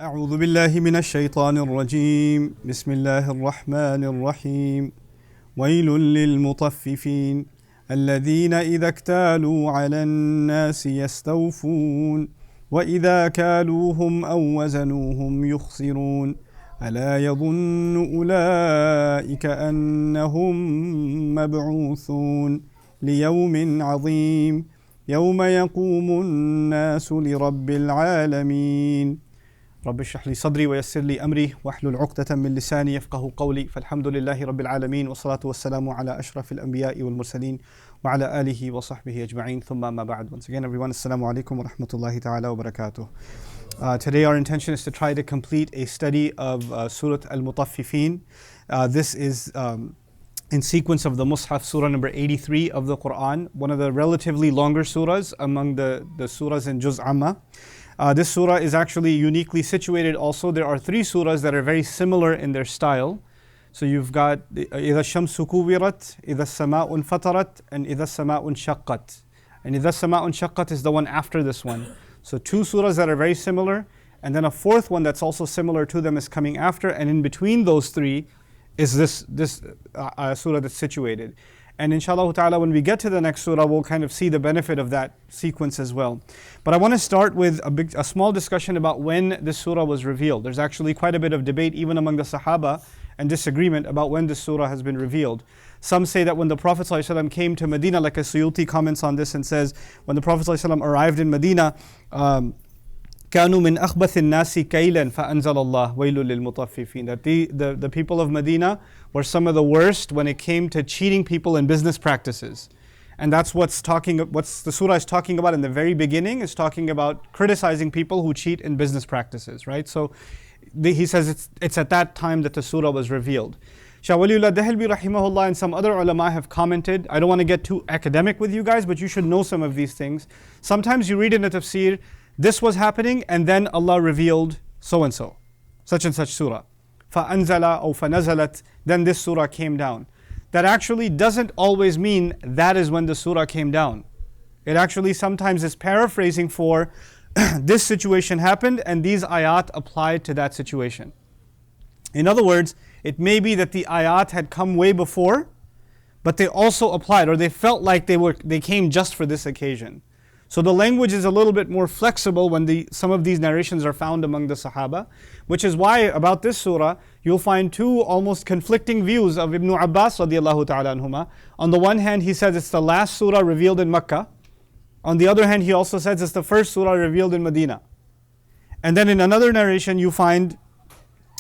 أعوذ بالله من الشيطان الرجيم بسم الله الرحمن الرحيم ويل للمطففين الذين إذا اكتالوا على الناس يستوفون وإذا كالوهم أو وزنوهم يخسرون ألا يظن أولئك أنهم مبعوثون ليوم عظيم يوم يقوم الناس لرب العالمين رب اشرح لي صدري ويسر لي أمري واحلل عقدة من لساني يفقه قولي فالحمد لله رب العالمين والصلاة والسلام على أشرف الأنبياء والمرسلين وعلى آله وصحبه أجمعين ثم ما بعد. Once again everyone, Assalamu alaikum wa rahmatullahi ta'ala wa barakatuh. Today our intention is to try to complete a study of Surah Al-Mutaffifin. This is in sequence of the Mus'haf, Surah number 83 of the Quran, one of the relatively longer surahs among the surahs in Juz Amma. This surah is actually uniquely situated also. There are three surahs that are very similar in their style. So you've got إِذَا الشَّمْسُ كُوِّرَتْ إِذَا السَّمَاءُ انْفَطَرَتْ and إِذَا السَّمَاءُ انشَقَّتْ. And إِذَا السَّمَاءُ انشَقَّتْ is the one after this one. So two surahs that are very similar, and then a fourth one that's also similar to them is coming after, and in between those three is this surah that's situated. And inshallah ta'ala, when we get to the next surah, we'll kind of see the benefit of that sequence as well. But I want to start with a small discussion about when this surah was revealed. There's actually quite a bit of debate even among the Sahaba and disagreement about when this surah has been revealed. Some say that when the Prophet ﷺ came to Medina, like As-Suyuti comments on this and says, when the Prophet ﷺ arrived in Medina, كانوا من أخبث الناس كيلا فأنزل الله ويل للمطففين. That the people of Medina were some of the worst when it came to cheating people in business practices. And that's what's the surah is talking about in the very beginning, is talking about criticizing people who cheat in business practices, right? So he says it's at that time that the surah was revealed. Shah Waliullah Dehelbi rahimahullah and some other ulama have commented. I don't want to get too academic with you guys, but you should know some of these things. Sometimes you read in a tafsir, this was happening and then Allah revealed so and so, such and such surah. فَأَنزَلَ أو فَنَزَلَتْ, then this surah came down. That actually doesn't always mean that is when the surah came down. It actually sometimes is paraphrasing for this situation happened and these ayat applied to that situation. In other words, it may be that the ayat had come way before, but they also applied, or they felt like they came just for this occasion. So the language is a little bit more flexible when some of these narrations are found among the Sahaba, which is why about this surah, you'll find two almost conflicting views of Ibn Abbas radiallahu ta'ala anhuma. On the one hand, he says it's the last surah revealed in Makkah. On the other hand, he also says it's the first surah revealed in Medina. And then in another narration, you find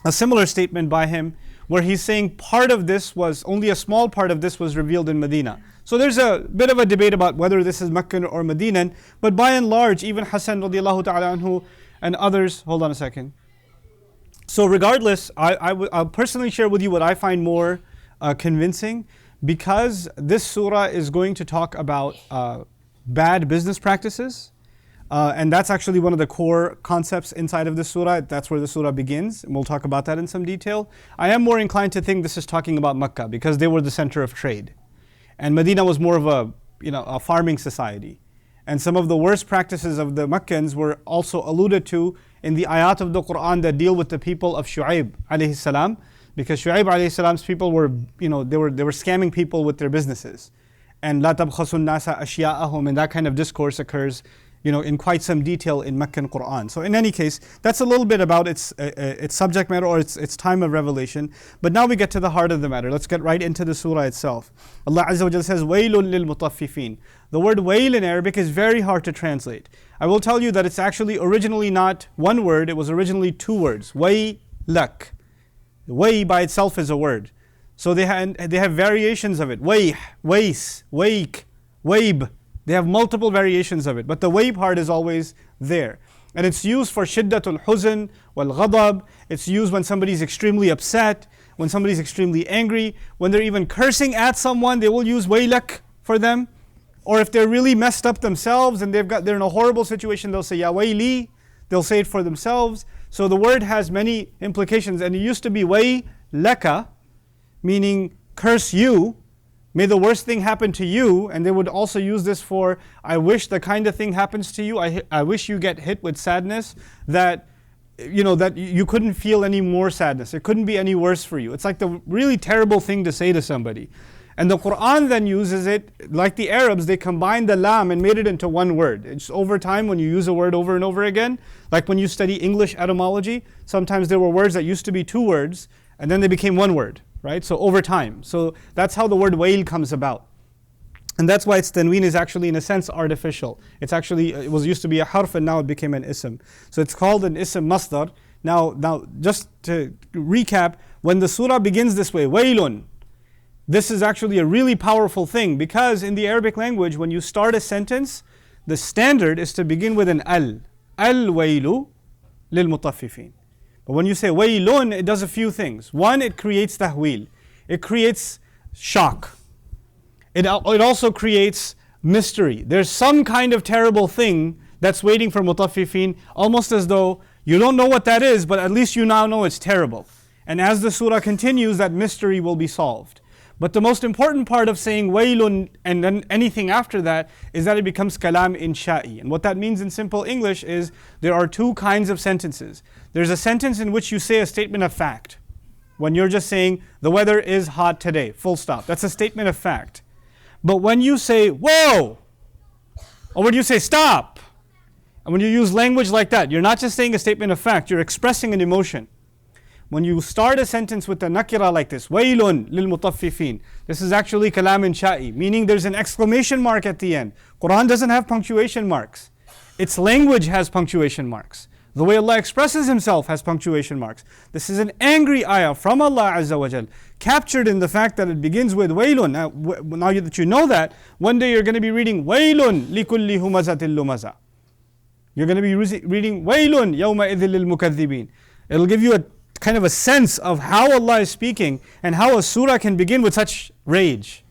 a similar statement by him, where he's saying only a small part of this was revealed in Medina. So there's a bit of a debate about whether this is Meccan or Medinan, but by and large, even Hassan radiallahu ta'ala anhu and others, hold on a second. So regardless, I'll personally share with you what I find more convincing, because this surah is going to talk about bad business practices. And that's actually one of the core concepts inside of the surah. That's where the surah begins, and we'll talk about that in some detail. I am more inclined to think this is talking about Makkah, because they were the center of trade. And Medina was more of a farming society. And some of the worst practices of the Meccans were also alluded to in the ayat of the Quran that deal with the people of Shu'aib alayhi salam, because Shu'aib alayhi salam's people were, they were scamming people with their businesses. And la tabkhasun nasa ashya'ahum, and that kind of discourse occurs in quite some detail in Meccan Quran. So in any case, that's a little bit about its subject matter, or its time of revelation. But now we get to the heart of the matter. Let's get right into the surah itself. Allah Azza wa Jalla says, وَيْلٌ لِلْمُطَفِّفِينَ. The word wail in Arabic is very hard to translate. I will tell you that it's actually originally not one word, it was originally two words. Waylak. Way by itself is a word. So they have variations of it. Wayh, ways, wake, waib. They have multiple variations of it, but the way part is always there. And it's used for shiddatul huzn wal ghadab. It's used when somebody's extremely upset, when somebody's extremely angry, when they're even cursing at someone, they will use waylak for them. Or if they're really messed up themselves and they're in a horrible situation, they'll say ya wayli. They'll say it for themselves. So the word has many implications, and it used to be waylaka, meaning curse you. May the worst thing happen to you. And they would also use this for, I wish the kind of thing happens to you. I wish you get hit with sadness that that you couldn't feel any more sadness. It couldn't be any worse for you. It's like the really terrible thing to say to somebody. And the Quran then uses it, like the Arabs, they combined the lam and made it into one word. It's over time when you use a word over and over again, like when you study English etymology, sometimes there were words that used to be two words, and then they became one word, right? So over time. So that's how the word wail comes about. And that's why its tanween is actually in a sense artificial. It was used to be a harf and now it became an ism. So it's called an ism masdar. Now just to recap, when the surah begins this way, wailun, this is actually a really powerful thing, because in the Arabic language, when you start a sentence, the standard is to begin with an al. Al-wailu lil-mutaffifin. But when you say wailun, it does a few things. One, it creates tahweel. It creates shock. It also creates mystery. There's some kind of terrible thing that's waiting for mutaffifin, almost as though you don't know what that is, but at least you now know it's terrible. And as the surah continues, that mystery will be solved. But the most important part of saying wailun and then anything after that is that it becomes kalam insha'i. And what that means in simple English is there are two kinds of sentences. There's a sentence in which you say a statement of fact. When you're just saying, the weather is hot today, full stop. That's a statement of fact. But when you say, whoa, or when you say stop, and when you use language like that, you're not just saying a statement of fact, you're expressing an emotion. When you start a sentence with a nakira like this, wailun lil-mutaffifin, this is actually kalam insha'i, meaning there's an exclamation mark at the end. Quran doesn't have punctuation marks. Its language has punctuation marks. The way Allah expresses Himself has punctuation marks. This is an angry ayah from Allah Azza wa Jal, captured in the fact that it begins with wailun. Now that you know that, one day you're going to be reading wailun likulli humazatil lumaza. You're going to be reading wailun yawma idhil lil mukaththibin. It'll give you a kind of a sense of how Allah is speaking and how a surah can begin with such rage.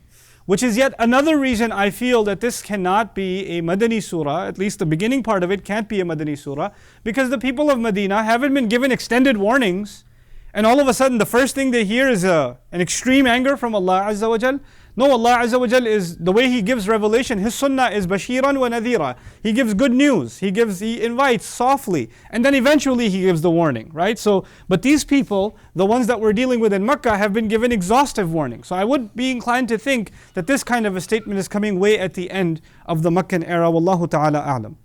Which is yet another reason I feel that this cannot be a Madani surah, at least the beginning part of it can't be a Madani surah, because the people of Medina haven't been given extended warnings, and all of a sudden the first thing they hear is an extreme anger from Allah Azza wa Jal. No, Allah Azza wa Jal is, the way He gives revelation, His sunnah is bashiran wa nadhira. He gives good news, He invites softly, and then eventually He gives the warning, right? So, but these people, the ones that we're dealing with in Makkah, have been given exhaustive warning. So I would be inclined to think that this kind of a statement is coming way at the end of the Meccan era. Wallahu ta'ala a'lam.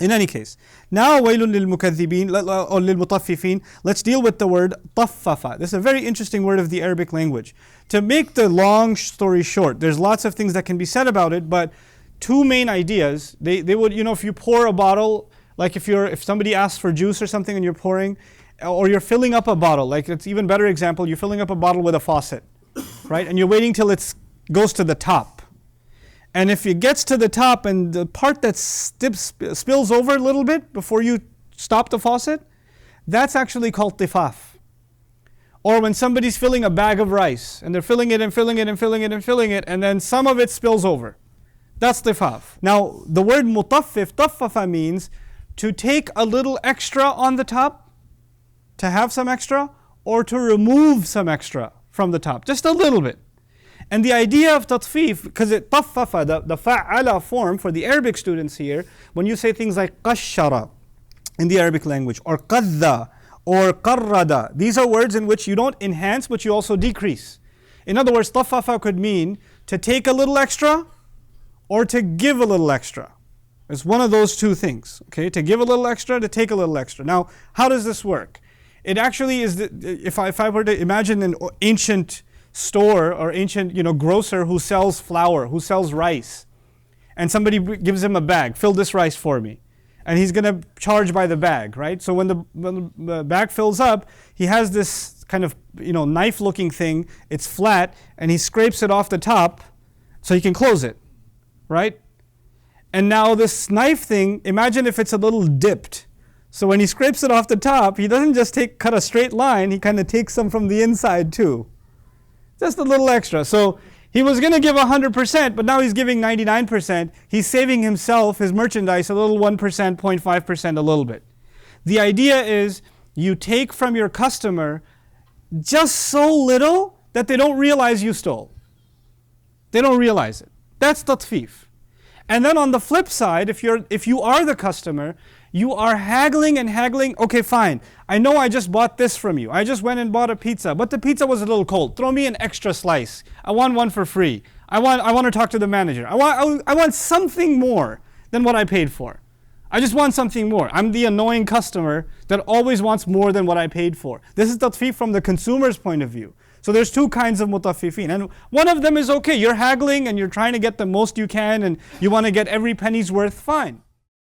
In any case, now wailun lil-mukaththibin or lil-mutaffifin, let's deal with the word taffafa. This is a very interesting word of the Arabic language. To make the long story short, there's lots of things that can be said about it, but two main ideas. They would, if you pour a bottle, like if somebody asks for juice or something and you're pouring, or you're filling up a bottle, like it's even better example, you're filling up a bottle with a faucet, right? And you're waiting till it goes to the top. And if it gets to the top and the part that spills over a little bit before you stop the faucet, that's actually called tifaf. Or when somebody's filling a bag of rice and they're filling it and filling it and filling it and filling it, and then some of it spills over. That's tifaf. Now, the word mutaffif, taffafa, means to take a little extra on the top, to have some extra, or to remove some extra from the top, just a little bit. And the idea of tatfif, because it taffafa, the fa'ala form for the Arabic students here, when you say things like qashara in the Arabic language, or qadda, or qarrada, these are words in which you don't enhance, but you also decrease. In other words, taffafa could mean to take a little extra, or to give a little extra. It's one of those two things, okay? To give a little extra, to take a little extra. Now, how does this work? It actually is, if I were to imagine an ancient store or ancient grocer who sells flour, who sells rice, and somebody gives him a bag, fill this rice for me, and he's going to charge by the bag, right? So when the bag fills up, he has this kind of knife looking thing, it's flat, and he scrapes it off the top so he can close it, right? And now this knife thing, imagine if it's a little dipped. So when he scrapes it off the top, he doesn't just cut a straight line, he kind of takes some from the inside too. Just a little extra. So he was going to give 100%, but now he's giving 99%. He's saving himself, his merchandise, a little 1%, 0.5%, a little bit. The idea is you take from your customer just so little that they don't realize you stole. They don't realize it. That's tatfif. And then on the flip side, if you are the customer, you are haggling and haggling. Okay, fine. I know I just bought this from you. I just went and bought a pizza, but the pizza was a little cold. Throw me an extra slice. I want one for free. I want to talk to the manager. I want something more than what I paid for. I just want something more. I'm the annoying customer that always wants more than what I paid for. This is tatfif from the consumer's point of view. So there's two kinds of mutaffifin, and one of them is okay. You're haggling and you're trying to get the most you can and you want to get every penny's worth, fine.